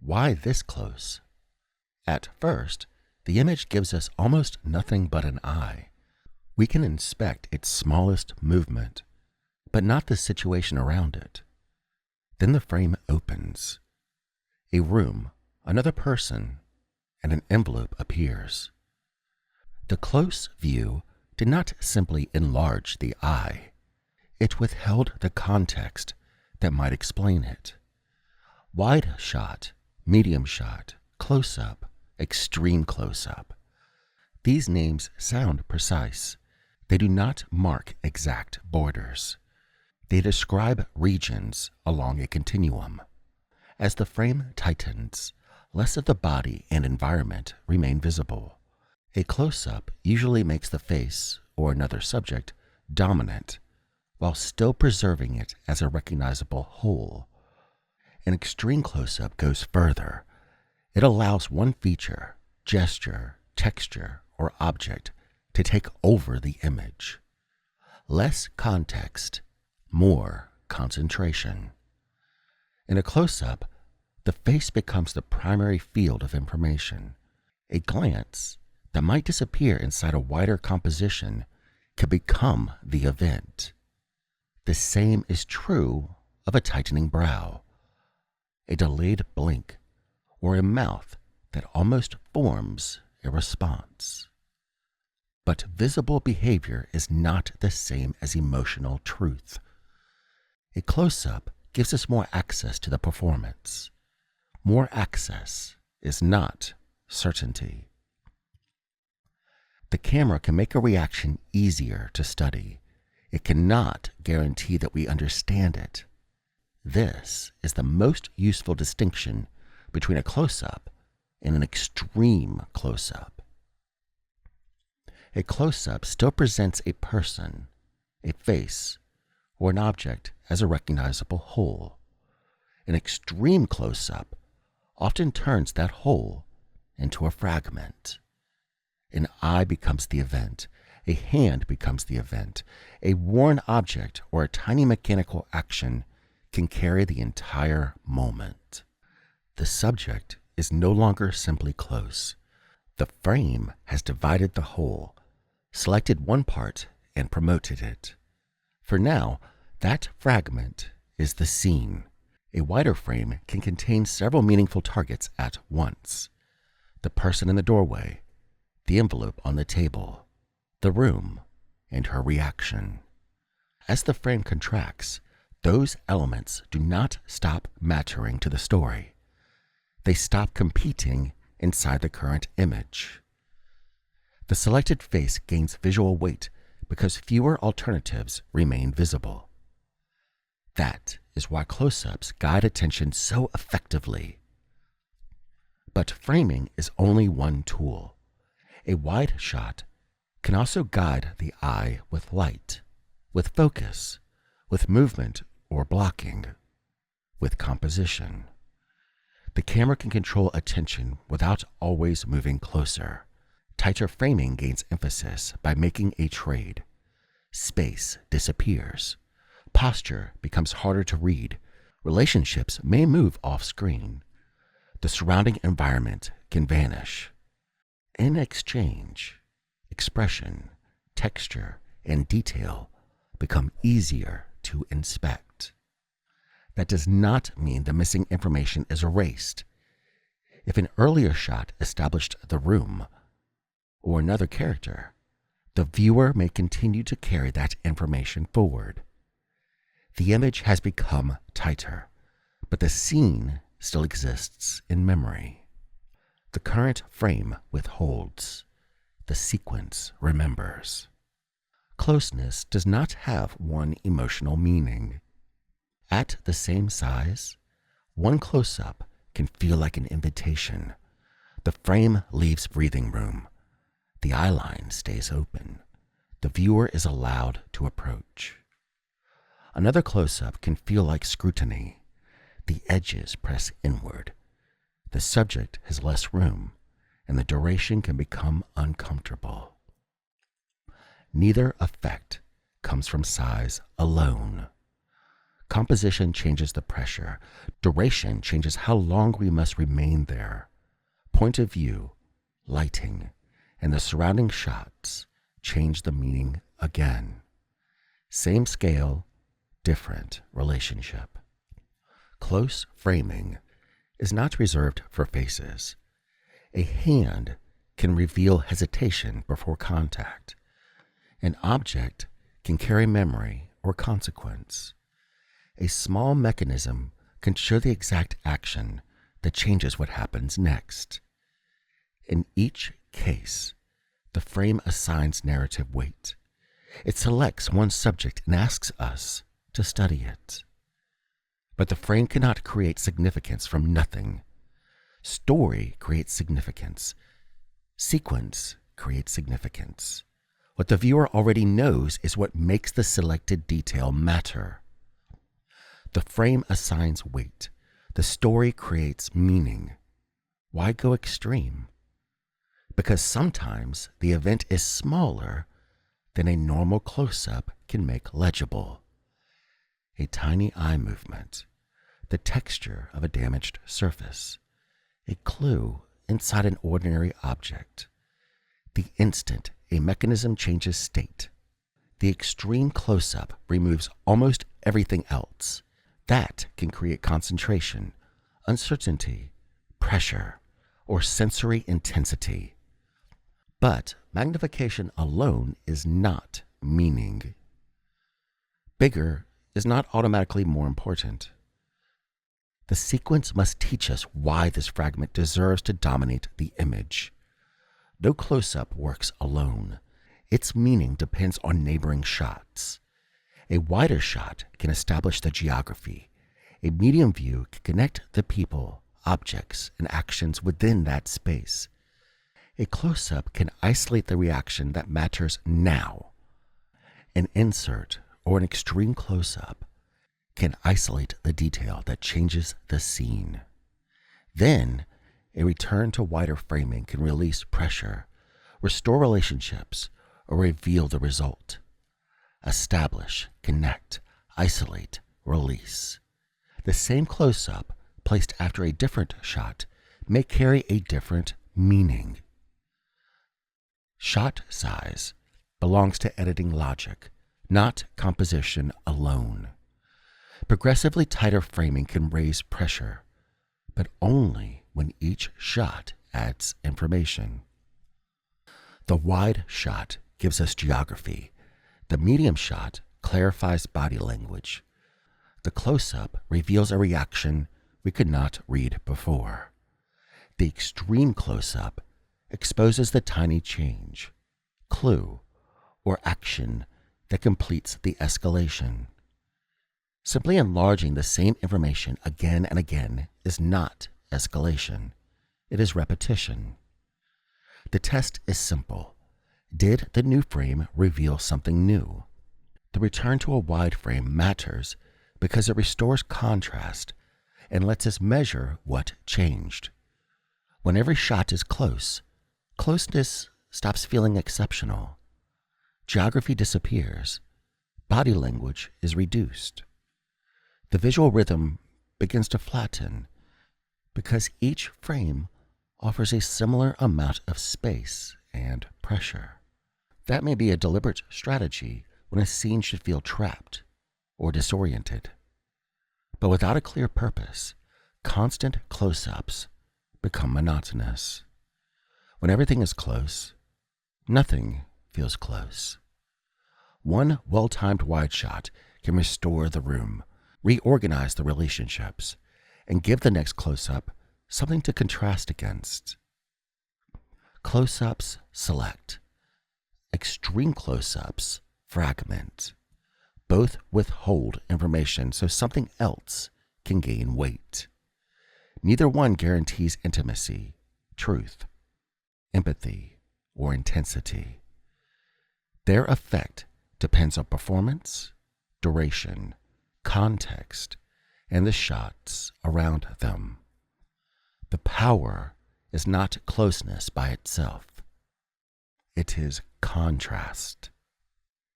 Why this close? At first, the image gives us almost nothing but an eye. We can inspect its smallest movement, but not the situation around it. Then the frame opens. A room, another person, and an envelope appears. The close view did not simply enlarge the eye. It withheld the context that might explain it. Wide shot, medium shot, close-up, extreme close-up. These names sound precise. They do not mark exact borders. They describe regions along a continuum. As the frame tightens, less of the body and environment remain visible. A close-up usually makes the face or another subject dominant, while still preserving it as a recognizable whole. An extreme close-up goes further. It allows one feature, gesture, texture, or object to take over the image. Less context, more concentration. In a close-up, the face becomes the primary field of information. A glance that might disappear inside a wider composition can become the event. The same is true of a tightening brow, a delayed blink, or a mouth that almost forms a response. But visible behavior is not the same as emotional truth. A close-up gives us more access to the performance. More access is not certainty. The camera can make a reaction easier to study. It cannot guarantee that we understand it. This is the most useful distinction between a close-up and an extreme close-up. A close-up still presents a person, a face, or an object as a recognizable whole. An extreme close-up often turns that whole into a fragment. An eye becomes the event, a hand becomes the event, a worn object or a tiny mechanical action can carry the entire moment. The subject is no longer simply close. The frame has divided the whole, selected one part, and promoted it. For now, that fragment is the scene. A wider frame can contain several meaningful targets at once. The person in the doorway, the envelope on the table, the room, and her reaction. As the frame contracts, those elements do not stop mattering to the story. They stop competing inside the current image. The selected face gains visual weight because fewer alternatives remain visible. That is why close-ups guide attention so effectively. But framing is only one tool. A wide shot can also guide the eye with light, with focus, with movement or blocking, with composition. The camera can control attention without always moving closer. Tighter framing gains emphasis by making a trade. Space disappears. Posture becomes harder to read. Relationships may move off-screen. The surrounding environment can vanish. In exchange, expression, texture, and detail become easier to inspect. That does not mean the missing information is erased. If an earlier shot established the room or another character, the viewer may continue to carry that information forward. The image has become tighter, but the scene still exists in memory. The current frame withholds. The sequence remembers. Closeness does not have one emotional meaning. At the same size, one close-up can feel like an invitation. The frame leaves breathing room. The eye line stays open. The viewer is allowed to approach. Another close-up can feel like scrutiny. The edges press inward. The subject has less room, and the duration can become uncomfortable. Neither effect comes from size alone. Composition changes the pressure. Duration changes how long we must remain there. Point of view, lighting, and the surrounding shots change the meaning again. Same scale, different relationship. Close framing is not reserved for faces. A hand can reveal hesitation before contact. An object can carry memory or consequence. A small mechanism can show the exact action that changes what happens next. In each case, the frame assigns narrative weight. It selects one subject and asks us to study it. But the frame cannot create significance from nothing. Story creates significance. Sequence creates significance. What the viewer already knows is what makes the selected detail matter. The frame assigns weight. The story creates meaning. Why go extreme? Because sometimes the event is smaller than a normal close-up can make legible. A tiny eye movement, the texture of a damaged surface, a clue inside an ordinary object. The instant a mechanism changes state, the extreme close-up removes almost everything else. That can create concentration, uncertainty, pressure, or sensory intensity. But magnification alone is not meaning. Bigger is not automatically more important. The sequence must teach us why this fragment deserves to dominate the image. No close-up works alone. Its meaning depends on neighboring shots. A wider shot can establish the geography. A medium view can connect the people, objects, and actions within that space. A close-up can isolate the reaction that matters now. An insert or an extreme close-up can isolate the detail that changes the scene. Then, a return to wider framing can release pressure, restore relationships, or reveal the result. Establish, connect, isolate, release. The same close-up placed after a different shot may carry a different meaning. Shot size belongs to editing logic, not composition alone. Progressively tighter framing can raise pressure, but only when each shot adds information. The wide shot gives us geography. The medium shot clarifies body language. The close-up reveals a reaction we could not read before. The extreme close-up exposes the tiny change, clue, or action that completes the escalation. Simply enlarging the same information again and again is not escalation. It is repetition. The test is simple. Did the new frame reveal something new? The return to a wide frame matters because it restores contrast and lets us measure what changed. When every shot is close, closeness stops feeling exceptional. Geography disappears. Body language is reduced. The visual rhythm begins to flatten because each frame offers a similar amount of space and pressure. That may be a deliberate strategy when a scene should feel trapped or disoriented. But without a clear purpose, constant close-ups become monotonous. When everything is close, nothing feels close. One well-timed wide shot can restore the room, reorganize the relationships, and give the next close-up something to contrast against. Close-ups select. Extreme close-ups fragment. Both withhold information so something else can gain weight. Neither one guarantees intimacy, truth, empathy, or intensity. Their effect depends on performance, duration, context, and the shots around them. The power is not closeness by itself. It is contrast.